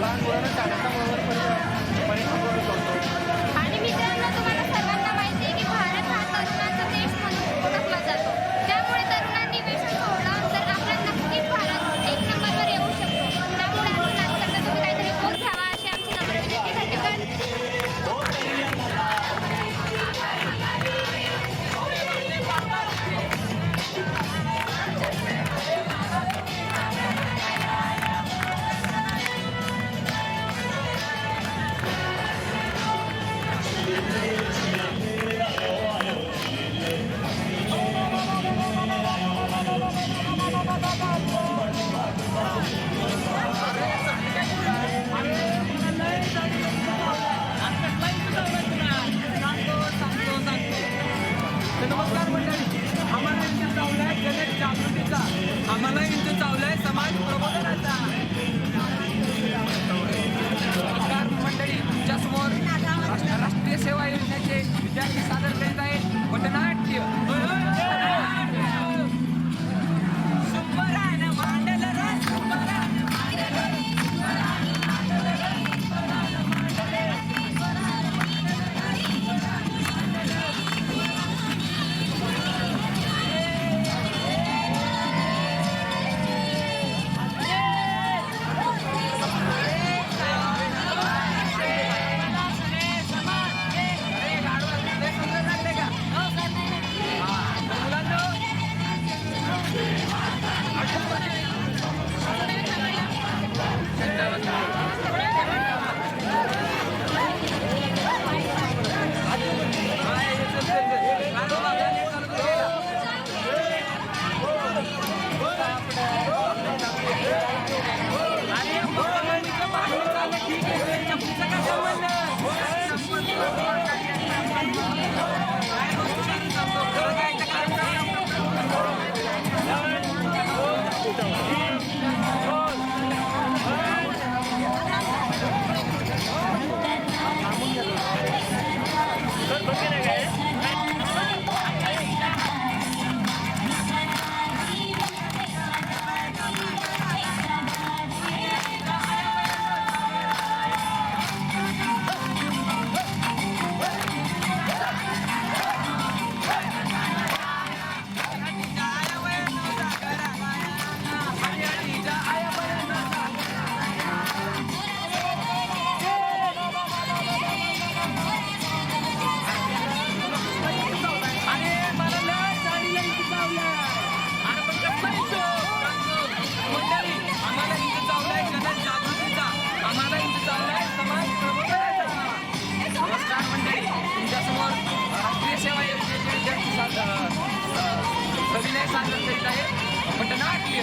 लहान मुलांना शाळेचा परिणाम करतो. आणि मित्रांनो, तुम्हाला सर्वांना माहिती आहे की भारत हा तरुणांचा देश म्हणून ओळखला जातो. त्यामुळे तरुणांनी व्यसन सोडलं तर आपला नक्कीच भारत एक नंबरवर येऊ शकतो. त्यामुळे असं न करता तुम्ही काहीतरी बोध घ्यावा अशी आमची नम्र विनंती. नमस्कार मंडळी, आम्हाला इंच चावलाय गणेश जागृतीचा, आम्हाला इंच चावलाय समाज प्रबोधनाचा. नमस्कार मंडळी, तुमच्यासमोर राष्ट्रीय सेवा योजनेचे विद्यार्थी सादर करीत आहेत पटनाट्य. अभिनय सादर करीत आहे पटनाट्य.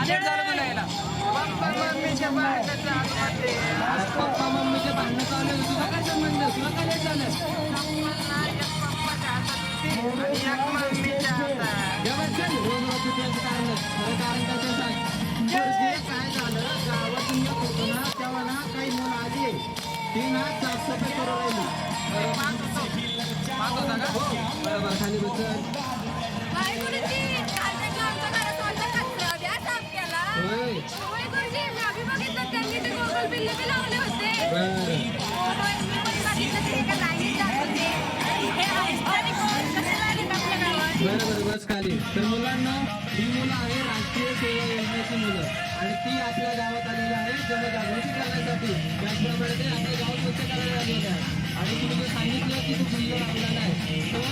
लेट झालं तुला यायला. पप्पा मम्मीच्या भांडणं चालू होती. तुला काय संबंध? तुला काय लेट झालं? काय झालं, गावातून न करतो ना तेव्हा ना काही मुलं आली, ती ना साफसफाई करू राहिली. बरोबर, खाली बसल. बरोबर, बस खाली. तर मुलांना ही मुलं आहे राष्ट्रीय सेवा योजनेची मुलं आणि ती आपल्या गावात आलेली आहे जनजागृती करण्यासाठी. त्याचप्रमाणे ते आपलं गाव स्वच्छ करायला आलेलं आहे. आणि तुम्ही जे सांगितलं की तो बिल्लो लावलेला आहे, तर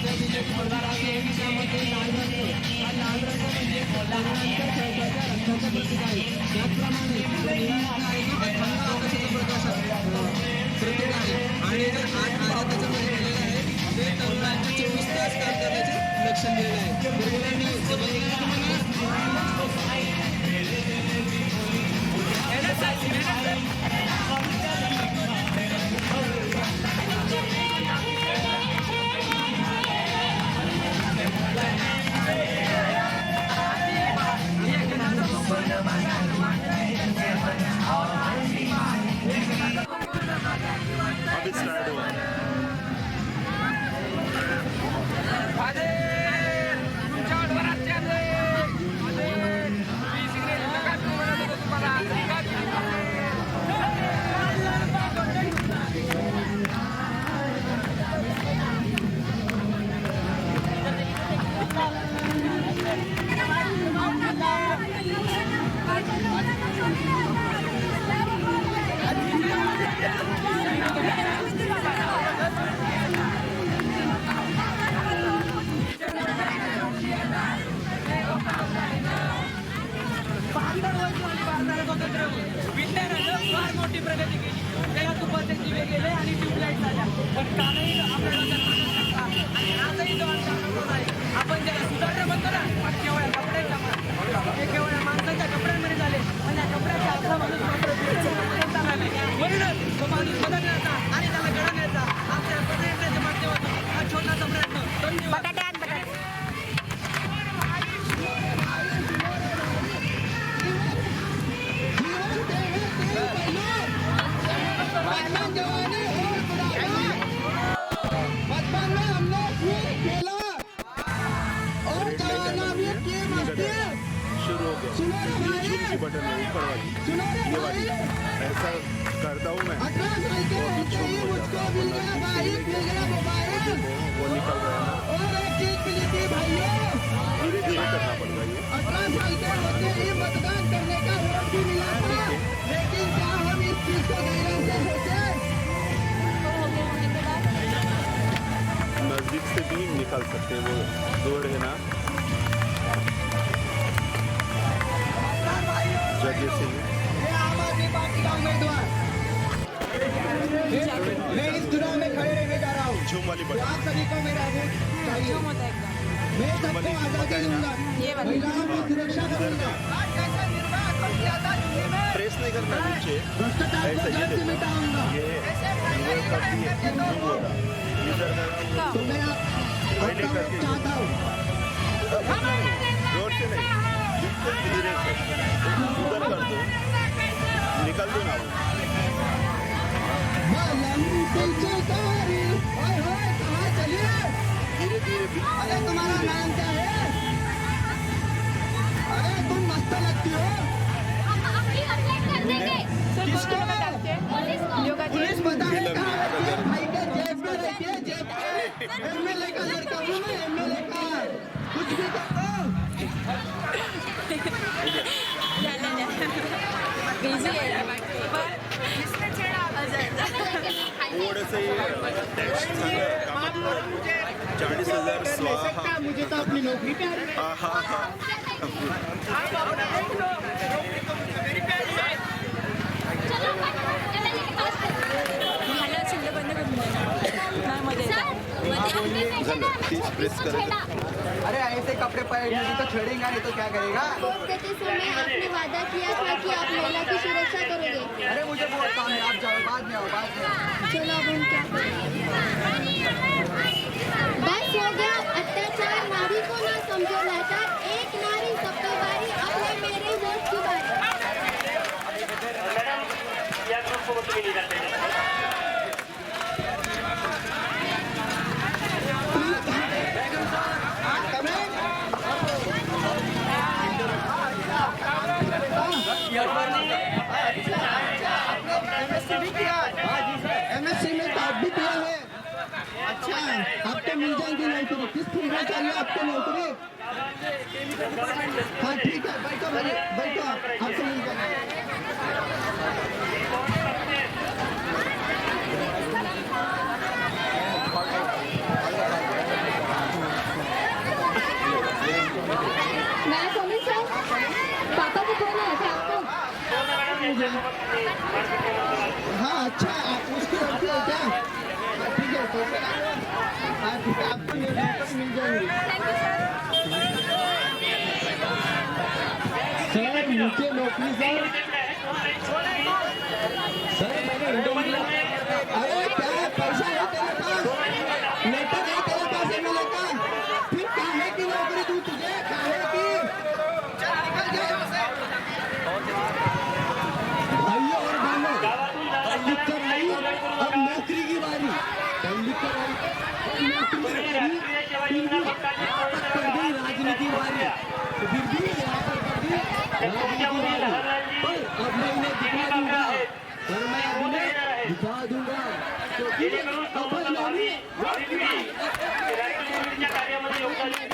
त्या बिल्ल्याची प्रकार असं आहे की त्यामध्ये लाल रंग, हा लाल रंग म्हणजे तरुणांच्या खेळाच्या रक्ताचं प्रतीक आहे. त्याचप्रमाणे प्रतीक आहे. आणि जे आज त्याच्यामध्ये दिलेलं आहे ते तरुणांचे 24 तास काम करण्याचे लक्षण दिलेलं आहे. तर मुलांनी जबरदस्ती अभी स्टार्ट हुआ विज्ञानानं फार मोठी प्रगती केली. त्याला तुपाचे दिवे गेले आणि ट्यूबलाईट झाल्या. पण कालही आपल्या डोक्यात प्रकाश नव्हता. आणि आजही तो आमचा अनुभव आहे. आपण ज्याला सुधारणा म्हणतो ना, पण केवळ कपड्याच्या हे केवळ माणसाच्या कपड्यांमध्ये झाले. पण या कपड्याच्या आतला माणूस मात्र दुसऱ्याच्या झाला नाही. म्हणूनच तो माणूस बदलण्याचा आणि त्याला घडवण्याचा आमच्या पदयात्रेच्या माध्यमातून हा छोटासा प्रयत्न. धन्यवाद. शुरू हो गया ये झूम की बटन है ऊपर वाली ये वाली ऐसा करता हूँ मैं वो अभी झूम हो जाता है वो निकल रहा है धीरे धीरे करना पड़ेगा ये 18 साल के होते ही मतदान करने का वोट भी मिला था, लेकिन क्या हम इस चीज को गैर से होते नजदीक से भी निकाल सकते हैं वो दौड़ है ना जगह से ये आम आदमी पार्टी का उम्मीदवार मैं इस चुनाव में खड़े रहने जा रहा हूँ। झूम वाली बटन आप सभी को मेरा वोट चाहिए। मैं सबको आजादी दूंगा, महिलाओं की सुरक्षा करूंगा। प्रेस नहीं करना नीचे भ्रष्टाचार ऐसा को ये जड़ से देखो मिटाऊंगा। ये इधर कर दिए झूम हो रहा इधर करना तो मैं पहले आपका करके वोट चाहता हूँ। जोर से नहीं बिल्कुल धीरे से उधर कर दो निकल दो ना वो कहाँ चलिए? धीरे धीरे अरे तुम्हारा नाम क्या है? अरे तुम मस्त लगती हो। अपनी कंप्लेंट कर देंगे किसको? पुलिस को पुलिस पता है कहाँ रहती है? भाई के जेब में रहती है, जेब में। एमएलए का लड़का हूँ मैं, एमएलए का। कुछ भी करो। थोडंसं टॅक्स झालं कामात 40,000 स्वाहा मुझे तो अपनी नौकरी पे हा हा हा झालं तीच प्रेस करायचं अरे ऐसे कपड़े पहने तो छेड़ेगा नहीं तो क्या करेगा? वोट देते समय आपने वादा किया था कि आप महिला की सुरक्षा करोगे। अरे मुझे बहुत काम है, आप जाओ, बाद में आओ, बाद में आओ। चलो अब हम क्या करें? बस हो गया अत्याचार, नारी को ना समझो लाचार, एक नारी सबकी बारी, अब है मेरे वोट की बारी। एमएससी में टॉप भी किया है। अच्छा, आपको मिल जाएगी नौकरी। किस फील्ड में चाहिए आपको नौकरी? हाँ ठीक है, बैठो भाई, बैठो, आपको मिल जाएगी। मैं समझ सर पापा को फोन आया था आपको? हाँ अच्छा, आप उसकी लड़की हो क्या? हाँ ठीक है, तो हाँ ठीक है, आपको नौकरी मिल जाएगी। सर नीचे नौकरी सर तुमच्यामध्ये लहानजी अब मैं इन्हें दिखा दूंगा और मैं अब इन्हें दिखा दूंगा जेणेकरून समोरचा भावी पिढी राष्ट्रीय पोलीसच्या कार्यामध्ये योगदान देईल.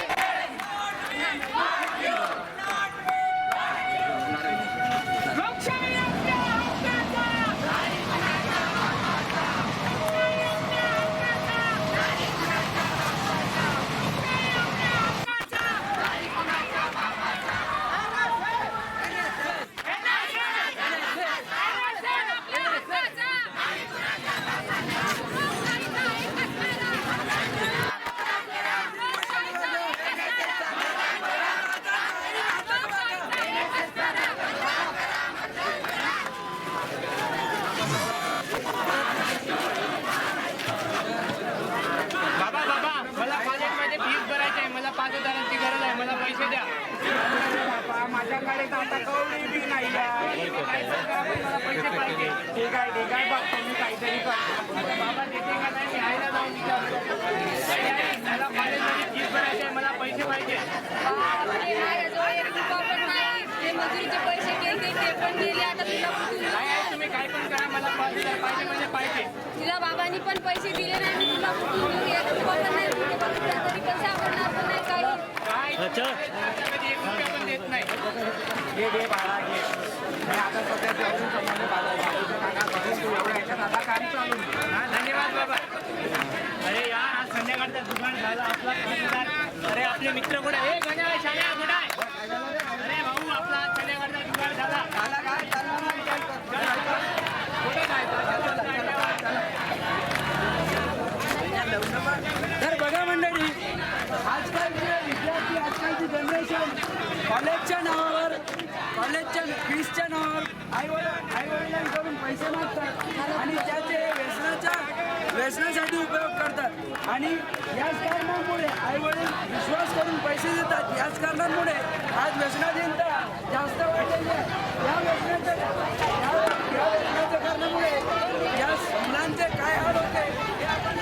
मला कॉलेजमध्ये फीस भरायची आहे, मला 5,000ची गरज आहे, मला पैसे द्या. माझ्याकडे आता कवडी बी नाही आहे. मला पैसे पाहिजे. ठीक आहे बघतो मी काहीतरी करतो. बाबा देते का नाही मी आईला जाऊन विचारतो. मला कॉलेजमध्ये फीस भरायची आहे, मला पैसे पाहिजे. मजुरीचे पैसे गेले ते पण गेले. आता तुला काय आहे तुम्ही काय पण करा, मला 5,000 पाहिजे म्हणजे पाहिजे. तुला बाबांनी पण पैसे दिले नाही. मी तुला कुठून देऊ? याचं तू पण नाही कुठे बघितलं तरी पण सापडणार पण नाही काही. काय माझ्याकडे 1 रुपया पण देत नाही. घे बाळा घे. मी आता सध्या जाऊन समोर बाबूच्या काका करून तू एवढ्या ह्याच्यात आता काम चालू. हा धन्यवाद बाबा. अरे यार आज संध्याकाळचं दुकान झालं आपला 5,000. अरे आपले मित्र कुठे? हे गण्या शाळा कुठे आहे? अरे भाऊ आपला आज संध्याकाळचा दुकान झाला. कुठे तर बघा मंडळी, आजकालचे विद्यार्थी, आजकालची जनरेशन कॉलेजच्या नावावर, कॉलेजच्या फीसच्या नावावर आईवडिलांकडून पैसे मागतात आणि त्याचे व्यसनासाठी उपयोग करतात. आणि याच कारणामुळे आईवडील विश्वास करून पैसे देतात. याच कारणामुळे आज व्यसनाधीनता जास्त वाढलेली आहे. या व्यसनाच्या कारणामुळे या मुलांचे काय हाल होते हे आपण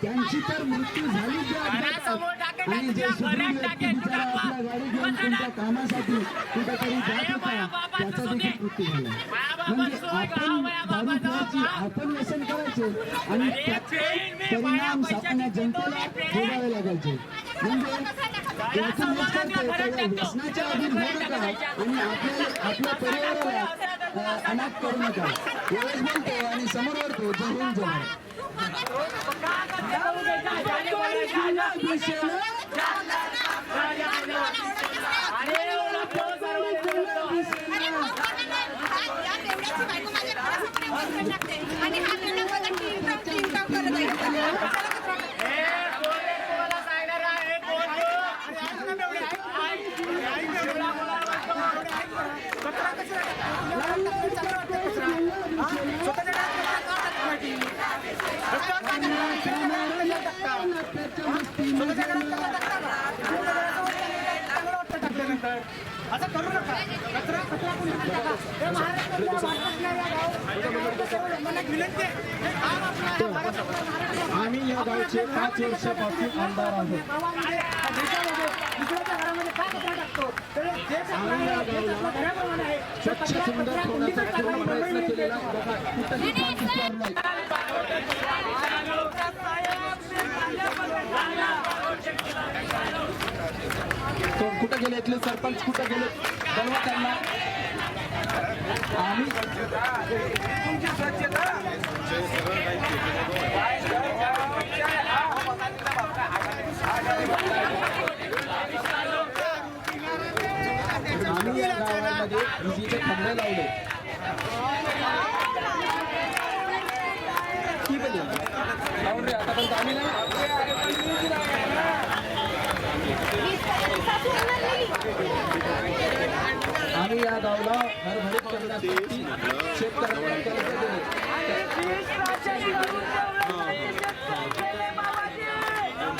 त्यांची तर मृत्यू झाली आणि जे सुदृढ व्यक्ती बिचारा आपल्या गाडी घेऊन तुमच्या कामासाठी कुठेतरी जात होता त्याचा देखील मृत्यू झाला. म्हणजे आपण दारू प्यायची, आपण व्यसन करायचे आणि त्याचे परिणाम आपल्या जनतेला भोगावे लागायचे. म्हणजे याचं हेच करते त्या व्यसनाच्या अधीन होऊ नका आणि आपल्या परिवाराला अनाथ करू नका. एवढंच बोलतो आणि समोर वरतो जय हिंद जय भारत. आणि हा व्हिडिओ बघा टीम काम करत आहे. असं करू नका. कचरा आम्ही या गावचे 5 वर्षापासून आमदार आहोत. आम्ही या गावाला स्वच्छ सुंदर ठेवण्याचा पूर्ण प्रयत्न केलेला बघा कुठंही काम दिसणार नाही. कुठं गेले इथले सरपंच, कुठं गेले बनवा त्यांना. आम्ही तुमची स्वच्छता आम्ही या गावामध्ये विजेचे खंबे लावले.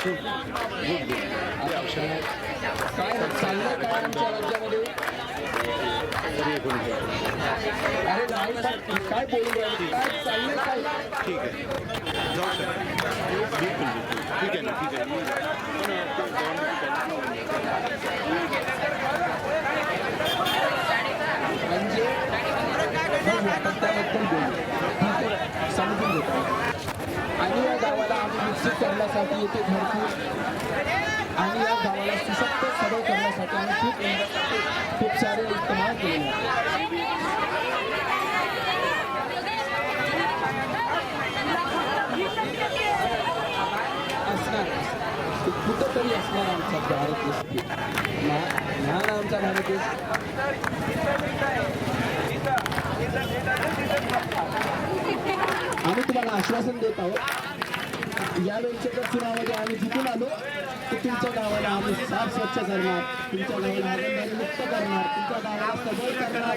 काय चाललंय काय आमच्या राज्यामध्ये? अरे नाही पण काय बोलून राहिले? काय चाललंय काय? ठीक आहे जाऊ शकतो बिलकुल ठीक आहे ना ठीक आहे म्हणजे आपण त्याबद्दल बोलू, ठीक आहे, समजून घेतो. आणि या गावाला आम्ही विकसित करण्यासाठी येथे घरकुल आणि या गावाला सशक्त सबळ करण्यासाठी आम्ही खूप सारे इस्तेमाल केले असणार, कुठंतरी असणार आमचा भारत देश, लहान आमचा भारत देश. आम्ही तुम्हाला आश्वासन देत आहोत, या लोकसभा चुनावामध्ये आम्ही जिंकून आलो की तुमच्या गावाला आम्ही साफ स्वच्छ करणार, तुमच्या गावाला हागणदारी मुक्त करणार, तुमच्या गावाला सबळ करणार,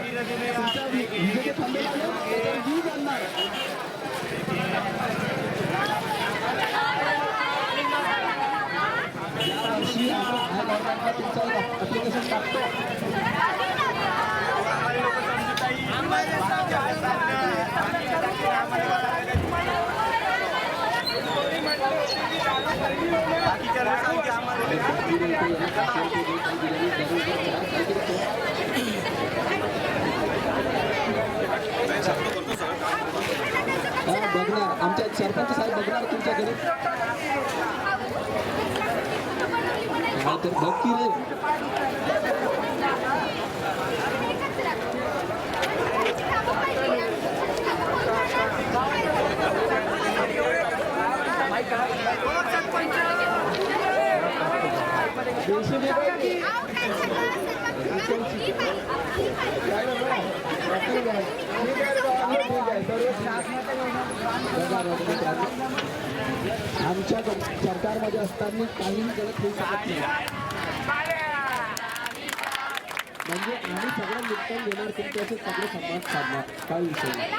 तुमच्या विजेचे थांबे लावून त्याच्यावर वीज आणणार. यावर्षी आपण गव्हर्नमेंटला तुमचं ॲप्लिकेशन टाकतो. बघणार आमच्या सरपंच साहेब बघणार तुमच्या घरी तर बघ की रे. आमच्या सरकारमध्ये असताना काहीही गलत होऊ शकत नाही. म्हणजे आम्ही सगळं निपटून घेणार, तुमच्याशी सगळे संवाद साधणार, काय विषय नाही.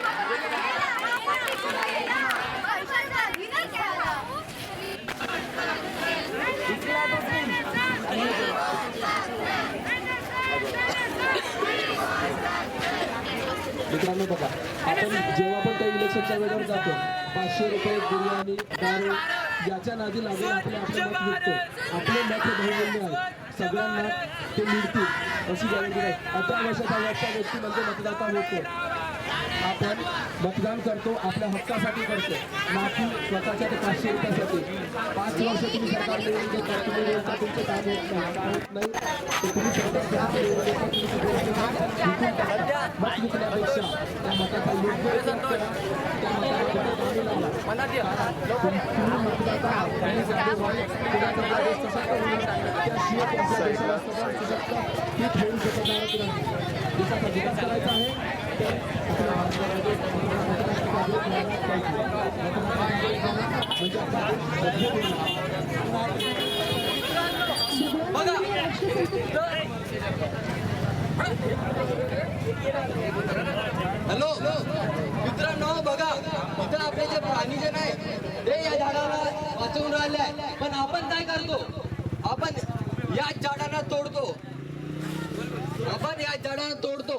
मित्रांनो बघा, आपण जेव्हा पण काही इलेक्शनच्या वेळेवर जातो 500 रुपये बिर्याणी दारू याच्या नादी लागून आपलं मत विकतो. आपले मत हे बहुमूल्य आहे, सगळ्यांना ते मिळतील अशी गॅरंटी नाही. 18 वर्षाचा वरचा व्यक्ती म्हणजे मतदाता होतो. आपण मतदान करतो आपल्या हक्कासाठी करतो, ना की स्वतःच्या ते 500 रुपयासाठी. 5 वर्ष तुम्ही सरकार निवडून देता, तुम्ही बोलता तुमचं काम होत नाही, तर तुम्ही सरकार ज्या निवडून देता मत विकण्यापेक्षा त्या मताचा योग्य उपयोग करा, त्या मताला कुठे कामी लावा. तुम्ही मतदाता आणि पुण्याचा देश सशक्त होईल, त्याशिवाय आपल्या देशाला सशक्त हित होऊ शकत नाही. देशाचा विकास करायचा आहे हॅलो मित्रांनो, बघा इथं आपले जे प्राणी जे नाही ते या झाडाला वाचवून राहिले आहे, पण आपण काय करतो, आपण या झाडांना तोडतो. आपण या झाडांना तोडतो.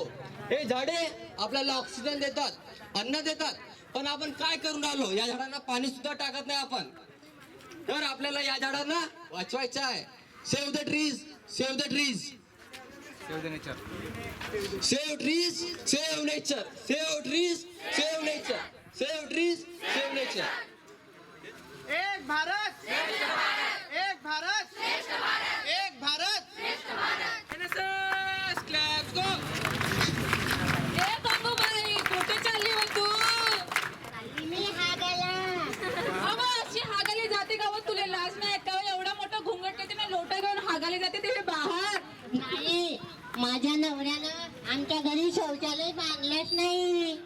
हे झाडे आपल्याला ऑक्सिजन देतात, अन्न देतात, पण आपण काय करून राहिलो, या झाडांना पाणी सुद्धा टाकत नाही आपण. तर आपल्याला या झाडांना वाचवायचं आहे. Save the trees, save the trees, save the nature, save trees, save nature, save trees, save nature, save trees, save nature. एक भारत, एक भारत, एक भारत, NSS claps go. ए बाबूबाई, कुठे चालली हो तू? अगं, अशी हागाली जाते का? तुला लाज नाही का? एवढा मोठा घुंगट घेते ना, लोटा घेऊन हागाली जाते ते बाहेर. नाही, माझ्या नवऱ्यानं आमच्या घरी शौचालय बांधलंच नाही.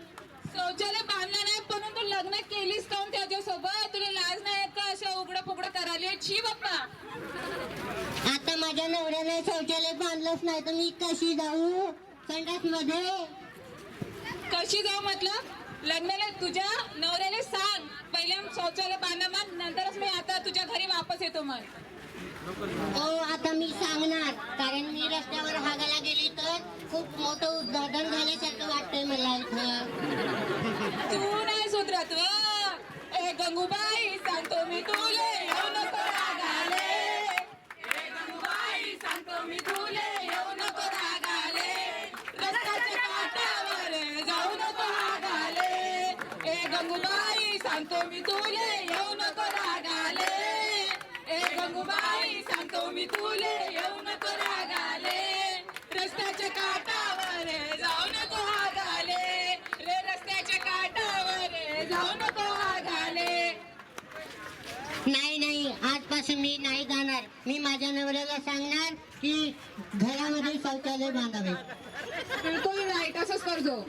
शौचालय बांधलं नाही म्हणून तू लग्न केलीस काऊन त्याच्यासोबत? तुला लाज नाही का असं उघडं फुगडं करायला? छी बाप्पा. आता माझ्या नवऱ्याने शौचालय बांधलंच नाही तर मी कशी जाऊ संडास मध्ये? कशी जाऊ म्हटलं? लग्नाला तुझ्या नवऱ्याला सांग पहिले शौचालय बांधा, मग नंतरच मी आता तुझ्या घरी वापस येतो. म्हण. हो आता मी सांगणार, कारण मी रस्त्यावर हागायला गेली तर खूप मोठं उद्घाटन झाल्यासारखं वाटतंय मला इथं. तू नाही सुधरत व ए गंगूबाई सांगतो मी तुले येऊ नको रागाले. ए गंगूबाई सांगतो मी तुले येऊ नको रागाले. रस्त्याच्या काठावर जाऊ नको रागाले. ए गंगूबाई सांगतो मी तुले येऊ नको रागाले. ए गंगूबाई सांगतो मी तुले येऊ नको रागाले. रस्त्याच्या काठावर जाऊ नको हागाले. रे रस्त्याच्या काठावर जाऊ नको हागाले. नाही नाही, आजपासून मी नाही जाणार. मी माझ्या नवऱ्याला सांगणार की घरामध्ये शौचालय बांधावे. बिलकुल नाही, तसंच करतो.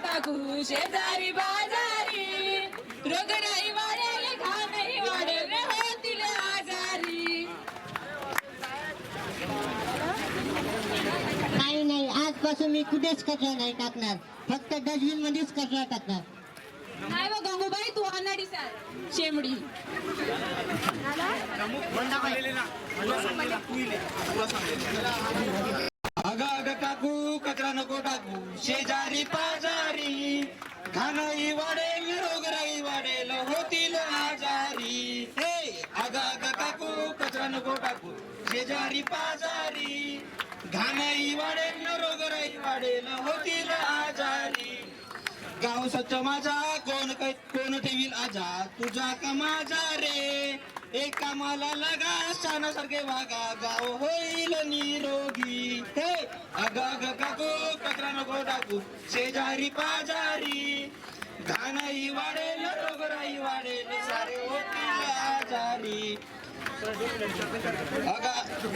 टाकू शेजारी बाजारी. रोगराई वाढेल, घाणही वाढेल, होतील आजारी. नाही नाही, आजपासून मी कुठेच कचरा नाही टाकणार. फक्त डस्टबिन मध्येच कचरा टाकणार. नाही व गंगूबाई, तू अनाडी सर शेमडी. अगं अगं काकू कचरा नको टाकू शेजारी पाजारी. घाणही वाढेल, रोगराई वाढेल, होतील आजारी. हे अगं अगं काकू कचरा नको टाकू शेजारी पाजारी. घाणही वाढेल, रोगराई वाढेल, होतील आजारी. गाव स्वच्छ माझा, कोण ठेवील आजा, तुझा का माझा रे. एक कामाला लगा, शानासारखे वागा, गाव होईल निरोगी. हे अग अग काकू कचरा नको टाकू शेजारी पाजारी. घाणही वाढेल, रोगराई वाढेल, सारे होतील आजारी.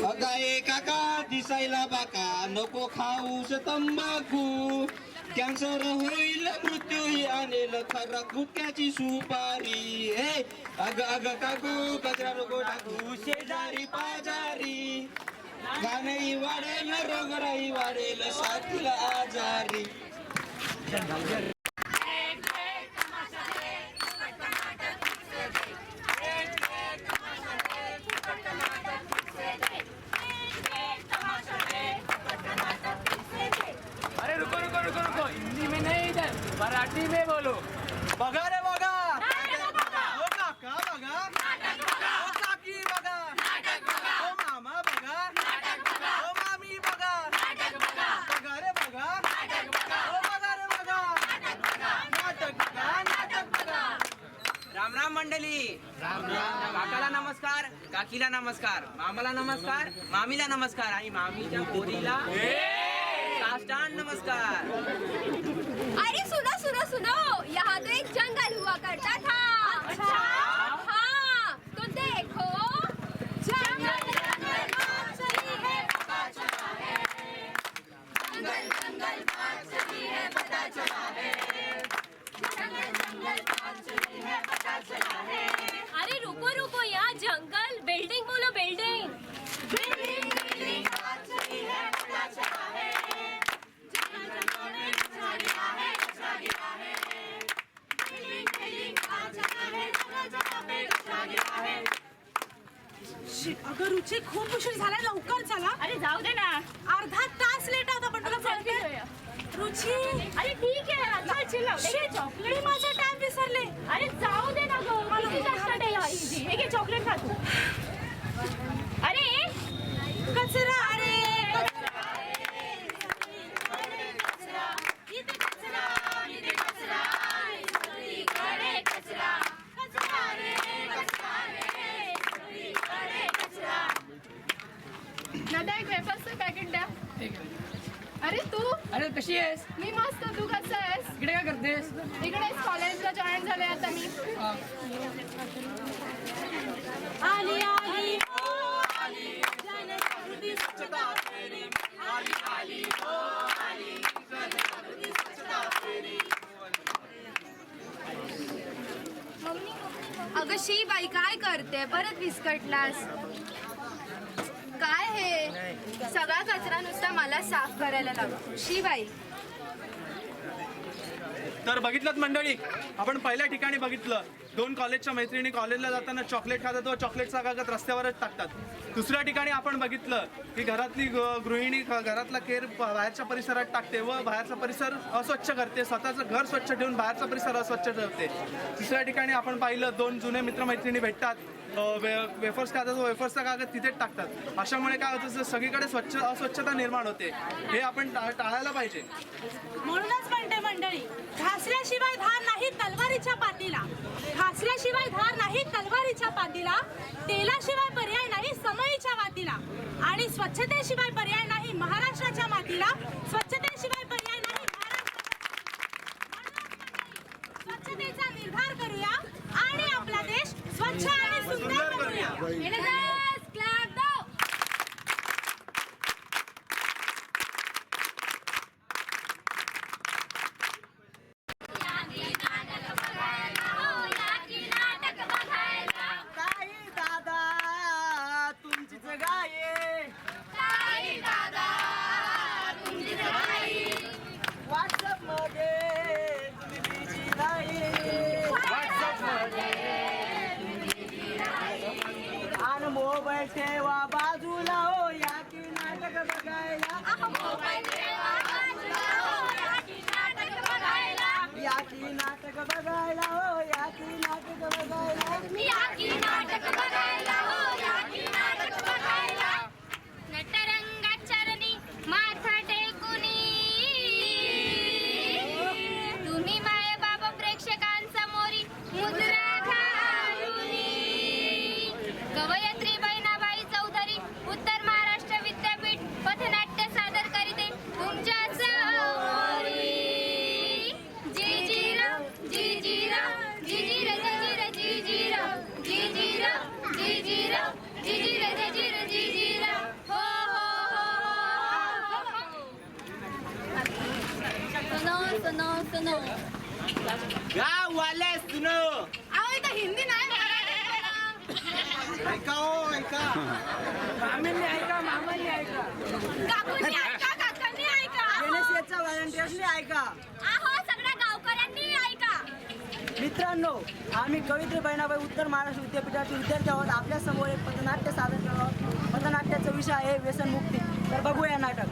अगा ए काका दिसायला बाका, नको खाऊस तंबाखू. कॅन्सर होईल, मृत्यूही आणेल, खरा गुटख्याची सुपारी. हे अग अग काकू कचरा नको टाकू शेजारी पाजारी. घाणही वाढेल, रोगराई वाढेल, साथीला आजारी. अरे रुको रुको रुको रुको, हिंदी में नहीं, इधर मराठी में बोलो. बघा रे बघा, ओ काका बघा, ओ काकी बघा, ओ मामा बघा, ओ मामी बघा, बघा रे बघा, ओ बघा रे बघा, नाटक बघा, नाटक बघा. राम राम मंडळी. राम राम. काकाला नमस्कार, काकीला नमस्कार, मामाला नमस्कार, मामीला नमस्कार आणि मामीच्या पोरीला साष्टांग नमस्कार. अरे सुनो सुनो सुनो, यहाँ तो एक जंगल हुआ करता था. अच्छा हाँ, तो देखो जंगल जंगल बात चली है, पता चला है. जंगल जंगल बात चली है, पता चला है. जंगल जंगल बात चली है, पता चला है. अरे रुको रुको, यहाँ जंगल बिल्डिंग बोलो बिल्डिंग. बिल्डिंग बिल्डिंग बात चली है, पता चला है. अगं रुची, खूप उशीर झाला, लवकर चला. अरे जाऊ दे ना, अर्धा तास लेट होता, पण तुला सेल्फी कळते? घेऊया. रुची, अरे ठीक आहे, चल चिल्ला. मी माझा टाइम विसरले. अरे जाऊ दे ना गं, किती कष्ट आहे इझी. हे घे चॉकलेट खा तू. अरे कचरा, अरे दादा एक वेफर्सचं पॅकेट द्या. अरे तू, अरे कशी आहेस? मी मस्त, तू कसा आहेस? इकडे काय करतेस? इकडे कॉलेजला जॉईन झाले आता मी. आली आली हो आली, जनजागृती स्वच्छता फेरी. आली आली हो आली, जनजागृती स्वच्छता फेरी. मम्मी अगं शी बाई काय करते परत विस्कटलास. काय हे सगळा कचरा नुसता मला साफ करायला लागतो. शी बाई. तर बघितलं मंडळी, आपण पहिल्या ठिकाणी बघितलं 2 कॉलेजच्या मैत्रिणी कॉलेजला जाताना चॉकलेट खातात व चॉकलेटचा कागद रस्त्यावरच टाकतात. दुसऱ्या ठिकाणी आपण बघितलं की घरातली गृहिणी घरातला केर बाहेरच्या परिसरात टाकते व बाहेरचा परिसर अस्वच्छ करते, स्वतःचं घर स्वच्छ ठेवून बाहेरचा परिसर अस्वच्छ ठेवते. तिसऱ्या ठिकाणी आपण पाहिलं 2 जुने मित्रमैत्रिणी भेटतात, वेफर्स खातात व वेफर्सचा कागद तिथेच टाकतात. अशामुळे काय होतं, सगळीकडे अस्वच्छता निर्माण होते. हे आपण टाळायला पाहिजे. म्हणूनच म्हणते मंडळी, घासल्याशिवाय धार नाही तलवारीच्या पातीला, घासल्याशिवाय धार नाही तलवारीच्या पातीला, तेलाशिवाय पर्याय नाही समईच्या वातीला, आणि स्वच्छतेशिवाय पर्याय नाही महाराष्ट्राच्या मातीला, स्वच्छतेशिवाय पर्याय नाही स्वच्छतेचा निर्धार करूया आणि आपला देश स्वच्छ आणि सुंदर करूया. क्लॅप दाव. काही दादा तुमचीच गाये, काही दादा तुमचीच बाई. व्हॉट्सअप मध्ये तुम्ही बिझी नाही, आणि मोबाईल ठेवा बाजूला हो, या की नाटक बघायला, मोबाईल ठेवा बाजूला हो, या की नाटक बघायला, या की नाटक बघायला हो, या की नाटक बघायला. या की नाटक बघायला हो, या की नाटक बघायला. नटरंगात चरणी माथा टेकुनी तुम्ही माय बाबा प्रेक्षकांसमोरी मुद्रा घालुनी. कवयत्री बहिणाबाई चौधरी उत्तर महाराष्ट्र विद्यापीठ पथनाट्य सादर करीते तुमच्या समोरी. जिजिरा जिजिरा जिजिरा जिजिरा जिजिरा जिजिरा जिजिरा जिजिरा जिजिरा जिजिरा. हो हो हो. सुनो सुनो सुनो. गाववाले सुनो, अहो इथं हिंदी नाही मराठी. ऐका हो ऐका, मामींनी ऐका, मामांनी ऐका, काकूंनी ऐका, काकांनी ऐका, NSS व्हॉलंटियर्सनी ऐका. अहो सगळ्या गावकऱ्यांनी ऐका. मित्रांनो, आम्ही कवयित्री बहिणाबाई उत्तर महाराष्ट्र विद्यापीठाचे विद्यार्थी आहोत. आपल्या समोर एक पथनाट्य सादर करत आहोत. पथनाट्याचा विषय आहे व्यसनमुक्ती. तर बघूया नाटक.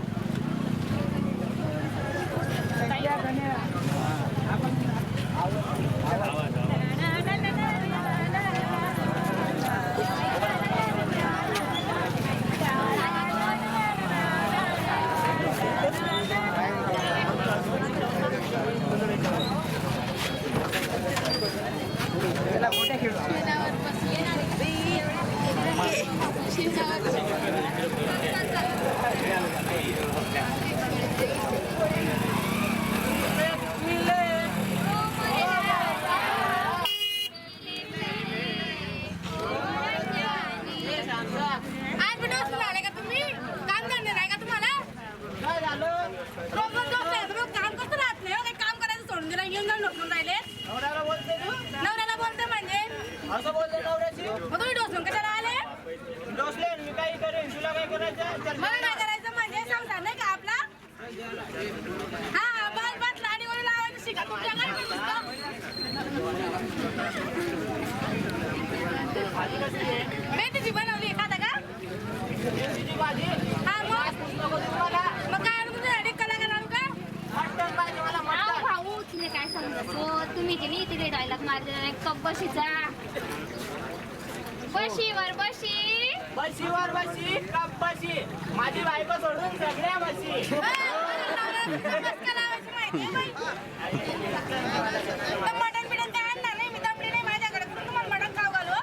आज बिडोस आले का तुम्ही? काम करणार आहे का तुम्हाला? काय झालं? रोज तुम्ही काम करतो राहत नाही हो. काही काम करायचं सोडून दिलं, येऊन जाऊन ढोकून राहिले. नवऱ्याला बोलते तू? नवऱ्याला बोलते म्हणजे असं बोलते नवऱ्याची? मग तुम्ही डोसून कशाला आले? डोसले, मी काही करेन, तुला काय करायचं? मला काय करायचं म्हणजे संसार नाही का आपला? हा बाल बात लाडीवर लावायचं शिका. तुमच्याकडे पण नुसतं मेथीची बनवली खाता का? हा मग काय तुमच्यासाठी कलाकार आणू का? भाऊ तुम्ही काय सांगतो, तुम्ही की नाही तिथे डायलॉग मारले कप बशीचा. बशीवर बशी, बशीवर बशी, कप बशी, माझी बायको सोडून सगळ्या बशी. मटण बिटन काय आणणार नाही, मी दमडी नाही माझ्याकडे, कुठून तुम्हाला मटण खाऊ घालू?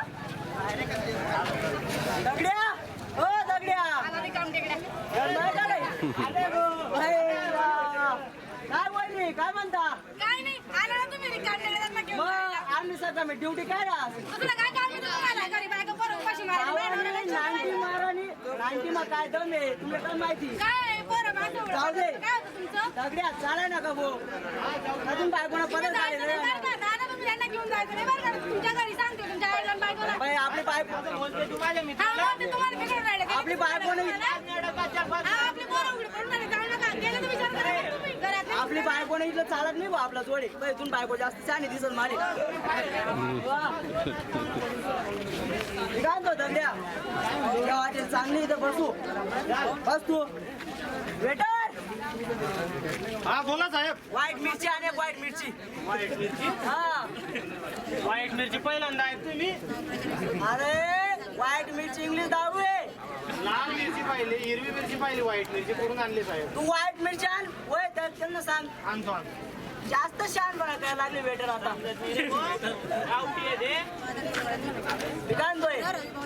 दगड्या, ओ दगड्या, आला रिकाम टेकड्या. अरे गो, काय बोलली, काय म्हणता? काय नाही, आला ना तुम्ही रिकाम टेकड्यांना घेऊन मग जायला. आम्ही सध्या मी ड्युटी काय राहत? तुला काय काम आहे तुम्हाला? घरी बायका पोरं उपाशी मारायला. नाईन्टी मारानी, 90 मा काय दम आहे तुला काय माहिती? काय पोरं माझं जाऊ दे. काय होतं तुमचं? दगड्या चालाय नका भाऊ, अजून बायकोना तिथे पदर जायचं नाही काय बरं का? दादा तुम्ही यांना घेऊन जायचं नाही बरं का? तुमच्या घरी सांगते तुमच्या आईला बायकोला बाई, आपली बायको बोलते तू माझ्या हा, मित्राला मग ते तुम्हाला बिघडून राहिले. आपली बायको नाही. हा, आपली पोरं उघडी पडून राहिली. जाऊ नका. गेलं तर विचार करा ना तुम्ही. घरातले. आपली बायको नाही इथलं चालत नाही बा आपला जोडे बाई, इथून बायको जास्त छान आहे दिसत माले काय तो धंद्या वाटेल चांगली इथं बसू बस तू वेटर हा बोला साहेब. व्हाईट मिरची आणि एक व्हाईट मिरची हा व्हाईट मिरची पहिल्यांदा आहे तुम्ही. अरे व्हाईट मिरची इंग्लिश दारू आहे. लाल मिरची पाहिली, हिरवी मिरची पाहिली, व्हाईट मिरची करून आणली साहेब. तू व्हाईट मिरची आण वय तर त्यांना सांग आणतो जास्त शान बघा काय लागले वेटर आता मी काय म्हणतोय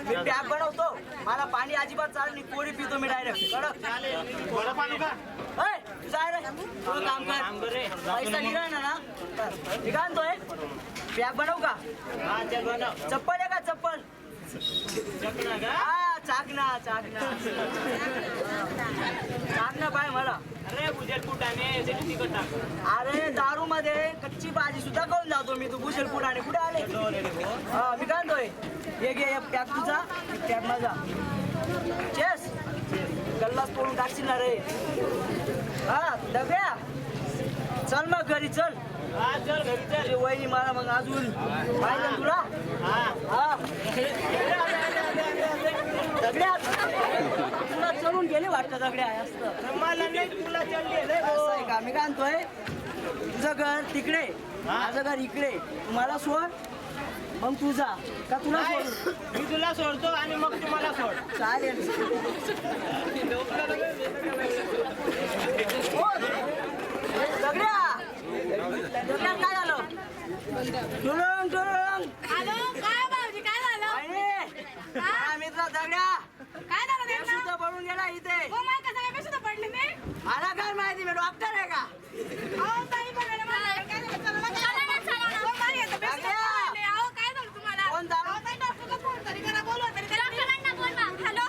मी पॅक बनवतो मला पाणी अजिबात चालू नाही पोरी पितो मी डायरेक्ट कडक बरं पाणी का तू जाय रे तुझं काम कर पैसा निघाल ना मी काय म्हणतोय पॅक बनवू का चप्पल आहे का चप्पल हा चाकणा चाकणा चाकणा पाय मला अरे दारू मध्ये कच्ची भाजी सुद्धा खाऊन जातो मी तू भुशेल पुढाने कुठे आले हा मी काय म्हणतोय हे घे एक पॅक तुझा एक पॅक माझा चेस गल्लास तोडून टाकशील ना रे हा डब्या चल मग घरी चल चल वहिनी मला मग अजून पाहिजे ना तुला हा दगड्या तुला चढून गेले वाटतं दगड्या असतं मला नाही तुला चढले का मी काय आणतोय तुझं घर तिकडे माझं घर इकडे मला सोड मग तू जा का तुला सोड मी तुला सोडतो आणि मग तू मला सोड चालेल दगड्या दगड्या काय झालं टुरंग टुरंग हॅलो काय भाऊजी काय झालं मित्र दगड्या काय झालं त्यांना? सुद्धा पडून गेला इथे हो माय कसं काय सुद्धा पडले मी मला काय माहिती मी डॉक्टर आहे का अहो ताई बघायला मला काय झालं? चला ना, चला ना, चला ना. हो, मागे येतं, बेशुद्ध पडले. अहो, काय झालं तुम्हाला? कोण दारू? अहो, ताई, डॉक्टरला फोन तरी करा, बोलवा तरी करा. डॉक्टरांना बोलवा. हॅलो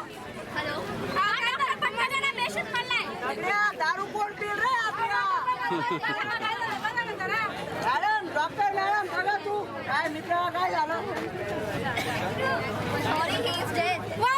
हॅलो हा डॉक्टर पण माझ्या ना पेशंट पडलाय. दगड्या दारू कोण पिल रे आपल्या काय झालं? बघा ना जरा. मॅडम डॉक्टर मॅडम बघा तू काय मित्राला काय झालं सॉरी ही इज डेड. वा,